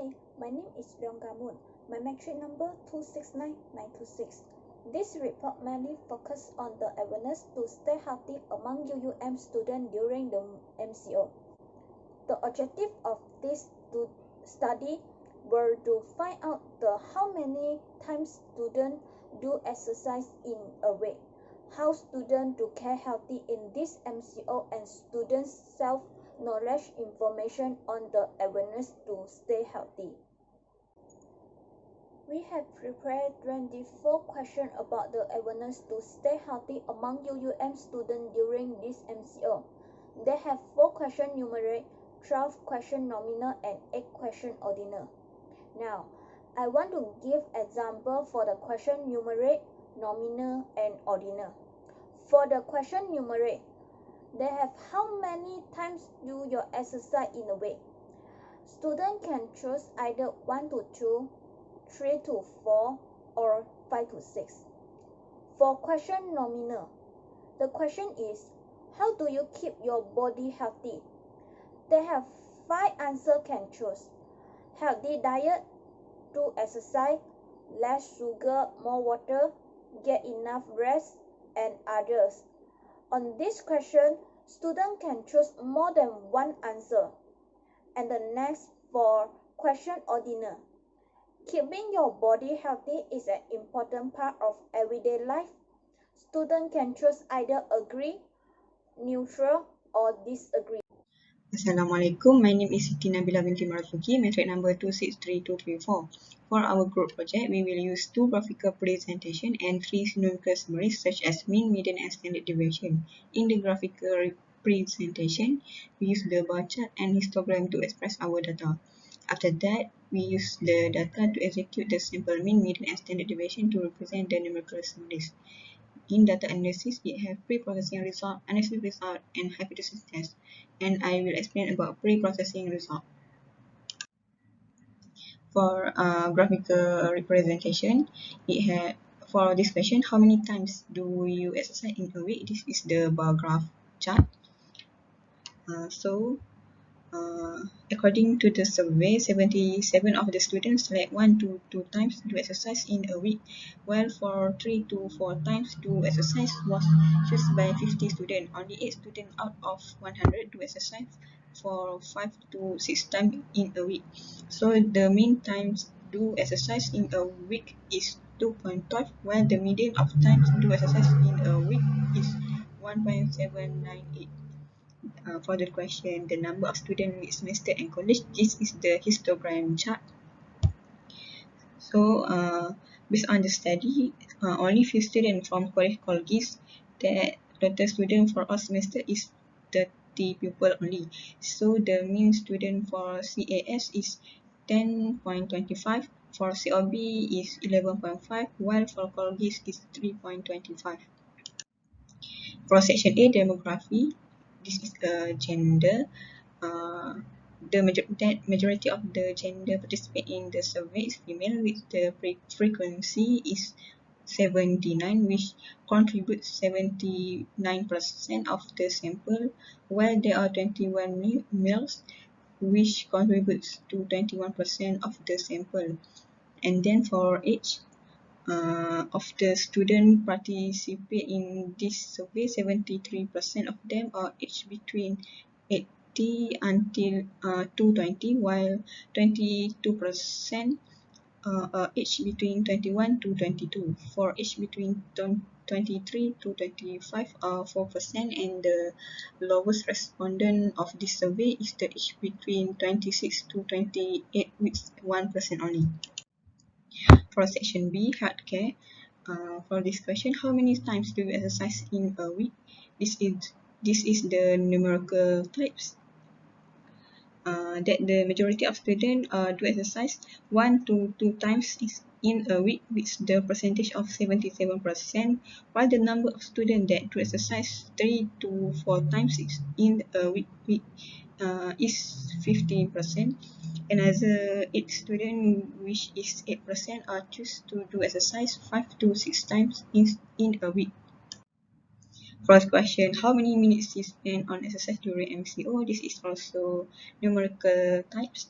Hi, my name is Leong Gamun. My metric number 269926. This report mainly focuses on the awareness to stay healthy among UUM students during the MCO. The objective of this study were to find out how many times students do exercise in a week, how students do care healthy in this MCO, and students' self-knowledge information on the awareness to stay healthy. We have prepared 24 questions about the awareness to stay healthy among UUM students during this MCO. They have 4 questions numeric, 12 questions nominal, and 8 questions ordinal. Now, I want to give example for the question numeric, nominal, and ordinal. For the question numeric, they have how many times do you exercise in a week? Students can choose either 1 to 2, 3 to 4, or 5 to 6. For question nominal, the question is, how do you keep your body healthy? They have 5 answers can choose. Healthy diet, do exercise, less sugar, more water, get enough rest, and others. On this question, students can choose more than one answer. And the next for question ordinal. Keeping your body healthy is an important part of everyday life. Students can choose either agree, neutral, or disagree. Assalamualaikum. My name is Siti Nabila binti Marzuki, metric number 263234. For our group project, we will use 2 graphical presentation and 3 numerical summaries such as mean, median, and standard deviation. In the graphical presentation, we use the bar chart and histogram to express our data. After that, we use the data to execute the sample mean, median, and standard deviation to represent the numerical summaries. In data analysis, we have pre-processing result, analysis result, and hypothesis test. And I will explain about pre-processing result. For graphical representation, for this question, how many times do you exercise in a week? This is the bar graph chart. According to the survey, 77 of the students select 1 to 2 times to exercise in a week, while for 3 to 4 times to exercise was chosen by 50 students. Only 8 students out of 100 do exercise for 5 to 6 times in a week. So the mean times do exercise in a week is 2.12, while the median of times do exercise in a week is 1.798. For the question, the number of students with semester and college, this is the histogram chart. So, based on the study, only few students from college colleges, the total student for all semester is 30 pupil only. So, the mean student for CAS is 10.25, for COB is 11.5, while for colleges is 3.25. For section A, demography, this is gender. The majority of the gender participate in the survey is female, with the frequency is 79, which contributes 79% of the sample, while there are 21 males, which contributes to 21% of the sample. And then for age, of the students participate in this survey, 73% of them are aged between 80 until 220, while 22% are aged between 21 to 22. For age between 23 to 25 are 4%, and the lowest respondent of this survey is the age between 26 to 28 with 1% only. For section B, healthcare, for this question, how many times do you exercise in a week? This is the numerical types. That the majority of students do exercise 1 to 2 times in a week, with the percentage of 77%, while the number of students that do exercise 3 to 4 times in a week is 15%. Another 8 students, which is 8%, are choose to do exercise 5 to 6 times in a week. First question, how many minutes you spend on exercise during MCO? This is also numerical types.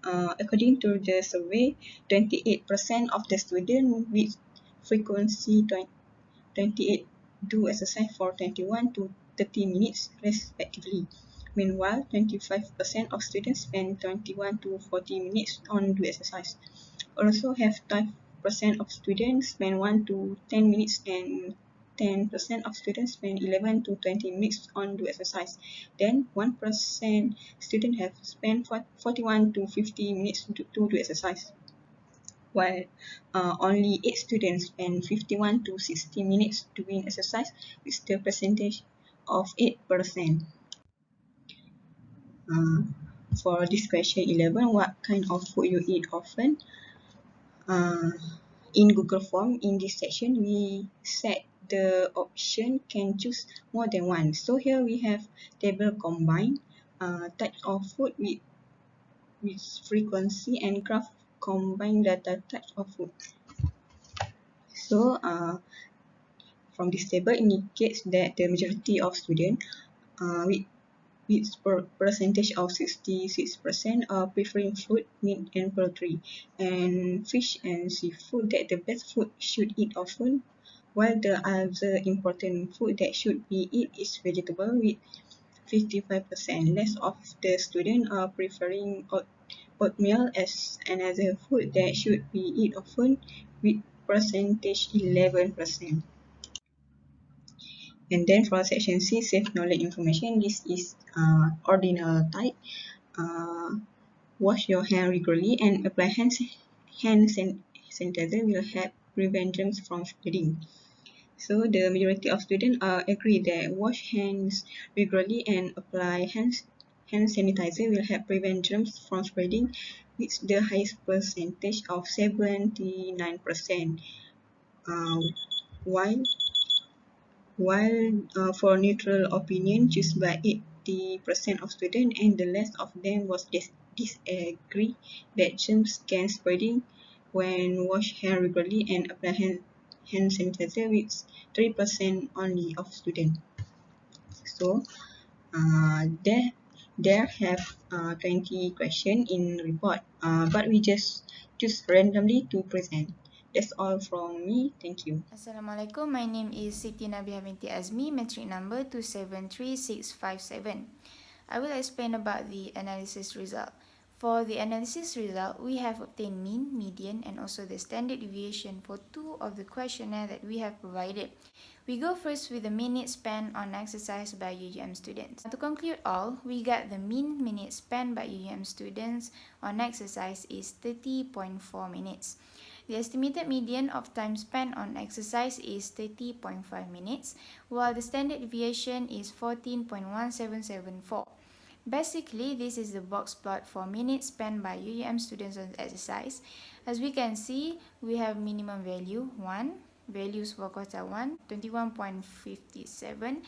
according to the survey, 28% of the students with frequency 28 do exercise for 21 to 30 minutes respectively. Meanwhile, 25% of students spend 21 to 40 minutes on do exercise. Also have 5% of students spend 1 to 10 minutes and 10% of students spend 11 to 20 minutes on do exercise. Then 1% students have spent 41 to 50 minutes to do exercise, while only 8 students spend 51 to 60 minutes doing exercise, with the percentage of 8%. For this question 11, what kind of food you eat often? In Google Form, in this section, we set the option can choose more than one. So here we have table combine, types of food with frequency, and graph combine data types of food. So from this table indicates that the majority of students with percentage of 66% are preferring fruit, meat and poultry, and fish and seafood that the best food should eat often, while the other important food that should be eat is vegetable with 55%. Less of the students are preferring oatmeal as another food that should be eat often with percentage 11%. And then for section C, safe knowledge information, this is ordinal type. Wash your hand regularly and apply hand sanitizer will help prevent germs from spreading. So the majority of students agree that wash hands regularly and apply hand sanitizer will help prevent germs from spreading, with the highest percentage of 79%. While for neutral opinion choose by 80% of students, and the rest of them was disagree that germs can spreading when wash hand regularly and apply hand sanitizer, with 3% only of students. So there have 20 questions in report, but we just choose randomly to present. That's all from me. Thank you. Assalamualaikum. My name is Siti Nabiha binti Azmi, metric number 273657. I will explain about the analysis result. For the analysis result, we have obtained mean, median, and also the standard deviation for two of the questionnaire that we have provided. We go first with the minutes spent on exercise by UUM students. To conclude all, we got the mean minutes spent by UUM students on exercise is 30.4 minutes. The estimated median of time spent on exercise is 30.5 minutes, while the standard deviation is 14.1774. Basically, this is the box plot for minutes spent by UUM students on exercise. As we can see, we have minimum value 1, values for quartile 1, 21.57,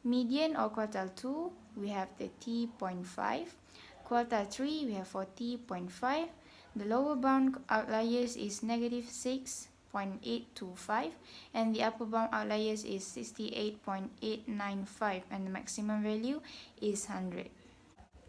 median or quartile 2, we have 30.5, quartile 3, we have 40.5, the lower bound outliers is negative 6.825 and the upper bound outliers is 68.895 and the maximum value is 100.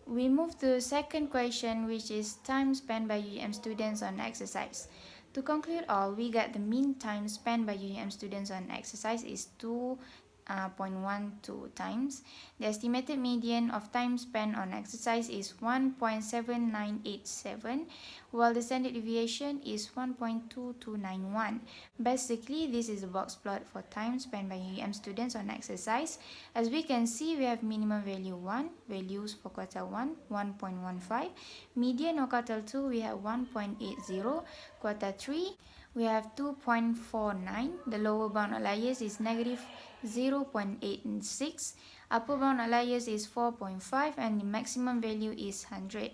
We move to the second question, which is time spent by UUM students on exercise. To conclude all, we got the mean time spent by UUM students on exercise is 2.12 times. The estimated median of time spent on exercise is 1.7987, while the standard deviation is 1.2291. Basically, this is a box plot for time spent by UUM students on exercise. As we can see, we have minimum value 1, values for quartile 1, 1.15, median or quartile 2, we have 1.80, quartile 3, we have 2.49, the lower bound outliers is negative 0.86, upper bound outliers is 4.5, and the maximum value is 100.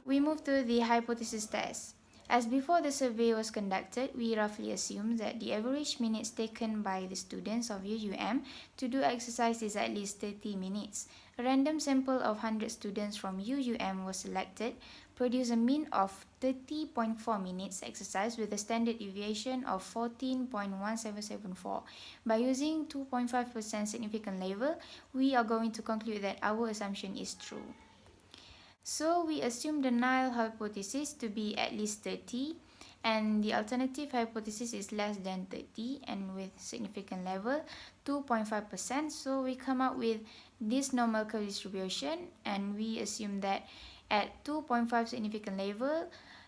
We move to the hypothesis test. As before the survey was conducted, we roughly assumed that the average minutes taken by the students of UUM to do exercise is at least 30 minutes. A random sample of 100 students from UUM was selected, produced a mean of 30.4 minutes exercise with a standard deviation of 14.1774. By using 2.5% significant level, we are going to conclude that our assumption is true. So we assume the null hypothesis to be at least 30 and the alternative hypothesis is less than 30 and with significant level 2.5%. So we come up with this normal curve distribution and we assume that at 2.5 significant level,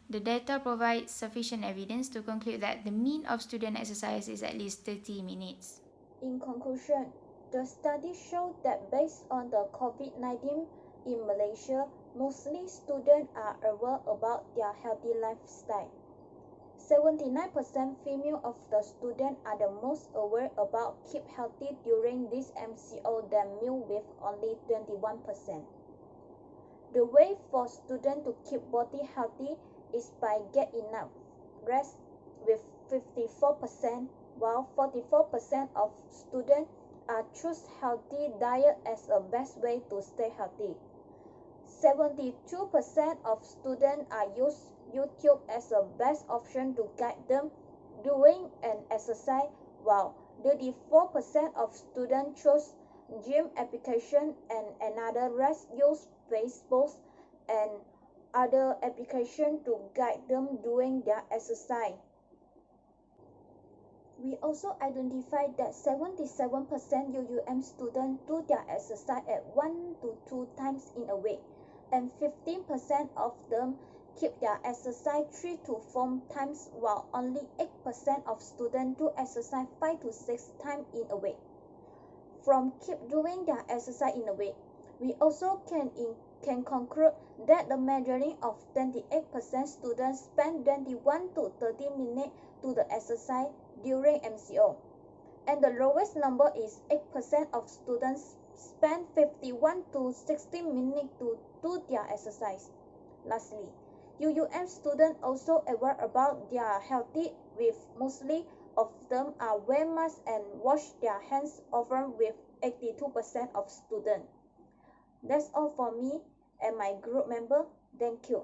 the data provides sufficient evidence to conclude that the mean of student exercise is at least 30 minutes. In conclusion, the study showed that based on the COVID-19 in Malaysia, mostly students are aware about their healthy lifestyle. 79% female of the students are the most aware about keep healthy during this MCO than male with only 21%. The way for students to keep body healthy is by get enough rest with 54%, while 44% of students are choose healthy diet as a best way to stay healthy. 72% of students are use YouTube as a best option to guide them doing an exercise, while 34% of students chose gym application and another rest use Facebook and other application to guide them doing their exercise. We also identified that 77% UUM students do their exercise at 1 to 2 times in a week, and 15% of them keep their exercise 3 to 4 times, while only 8% of students do exercise 5 to 6 times in a week. From keep doing their exercise in a week, we also can conclude that the majority of 28% students spend 21 to 30 minutes to the exercise during MCO, and the lowest number is 8% of students spend 51 to 60 minutes to do their exercise. Lastly, UUM students also aware about their healthy, with mostly of them are wear masks and wash their hands often with 82% of students. That's all for me and my group member. Thank you.